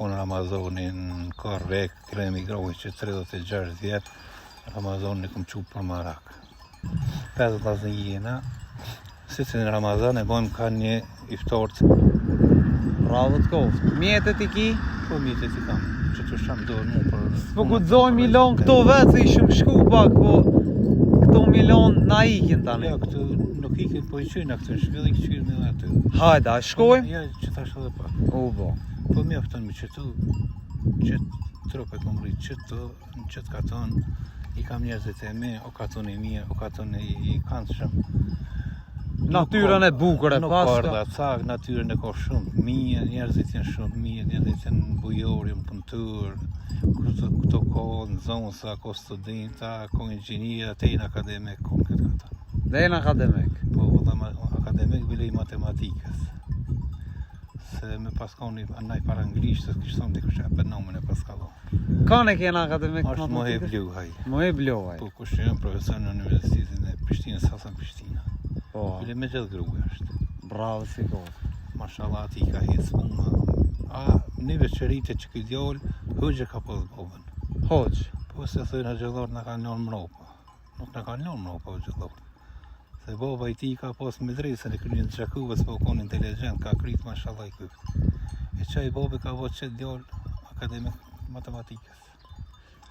konë Ramazonin ka rek, kremi grohi që 36 vjetë, Ramazonin e kom qupë për marak. 5 vllazën jena, si që në Ramazan e bojmë ka një iftarët. Bravo të koftë. Mjetet i ki? Po mjetet i kam, që të shamë dojnë mu për... Po ku të zojnë milon këto vetë, se ishëm shku pak, po këto milon na ikin tani. Ja, këtu nuk ikin, po i qyna këtu në shpilli, i qyna edhe aty. Hajda, shkojmë? Ja, që thash edhe pak. Bo. Po mjafton me qëtu, qëtë trope kom rritë qëtu, në qëtë katon, i kam njerëzit e mi, o katon i mirë, o katon i kantëshëm. Natyrën e bukur e Nuk paska. ka ardha cak, natyrën e ka shumë mirë, njerëzit janë shumë mirë, njerëzit janë bujor, janë punëtur, këto ka në zonë, sa ka studenta, ka inxhiniera, te në akademik, ka në këtë katon. Dhe në akademik. Po, akademik bile i matematikës. Se me paskoni anaj para anglisht, se kishton di kush e për nomen e paskallon. Kane kena akademik Është Mohe Blu, haj. Mohe Blu, haj. Po kush janë profesor në Universitetin e Prishtinës, Hasan Prishtina. Po, Bile me gjithë gruë është. bravo si kohë. Mashallah ati ka hitë puna. A një veçerite që këtë djallë, hëgjë ka posë bobën. Hoq. Po se thëjnë a gjëllorë në kanë njën mropa. Nuk në kanë njën mropa o gjëllorë. Se boba i ti ka posë medresën e krynë të gjakuvës, po konë inteligent, ka krytë mashallah i këtë. E qaj bobe ka vëtë qëtë djallë akademik matematikës.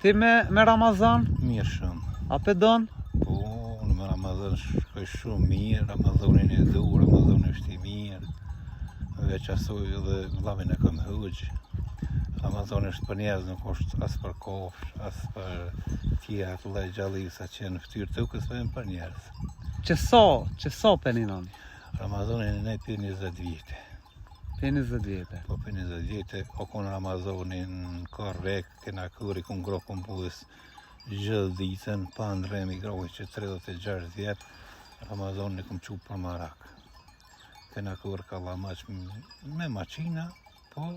Ti me Ramazan, Mirë shumë. a pe don? Po, në me Ramazan shkoj shumë mirë, Ramazanin e du, Ramazanin është i mirë. Veç asoj edhe vlavin e kam hëgjë. Ramazanin është për njerëz, nuk është as për kofsh, as për tjera të lej gjalli sa që në ftyrë të ukës për njerëz. Që so peninon? Ramazanin e ne për 20 vjetë. Për 20 vjetë. Po për 20 vjetë, o konë Ramazanin ka rek, kena këri kun gro kun buës gjithë ditën, pa ndremi grohi që 36 vjetë, Ramazanin e kom qupë për marak. Kena kërë ka la maq me maqina, po...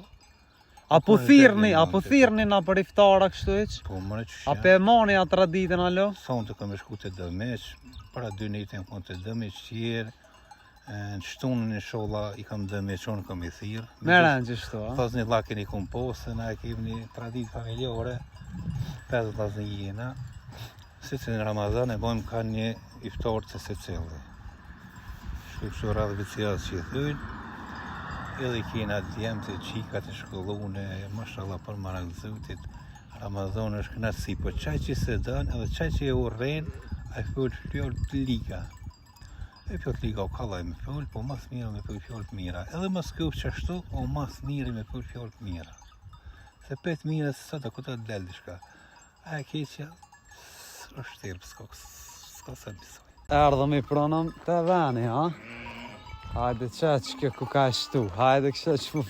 Apo thirrni na për iftara kështu eq? Po mëre që A pe moni atë traditën alo? Sonë të kam e shku të dëmeq, para 2 netën kom të dëmeq tjerë, në shtunën e sholla i kam dëmeqonë kam i thirë. Me rënë gjithështu, a? Pas një lakin i kom posë, na e kemi një traditë familjore, 5 vllazën jena, si që në Ramazan e bojmë ka një iftarë të se cilë. Shku kështu radhë vicias që i thujnë, edhe kena djemë të qikat e shkollune, mashallah për marak zutit, Ramazan është knatësi, po qaj që se dënë edhe qaj që e urren, a e fjallë të liga. E fjallë të liga o kallaj me fjallë, po mas mira me fjallë të mira. Edhe mas këpë që ashtu, o mas miri me fjallë të mira. Se petë mira se sot ako të delë dishka. A e keqja, është tërpë, s'ka se mësoj. Erdhëm i pronëm të veni, ha? Hajde që kjo ku ka shtu, hajde kështë që mu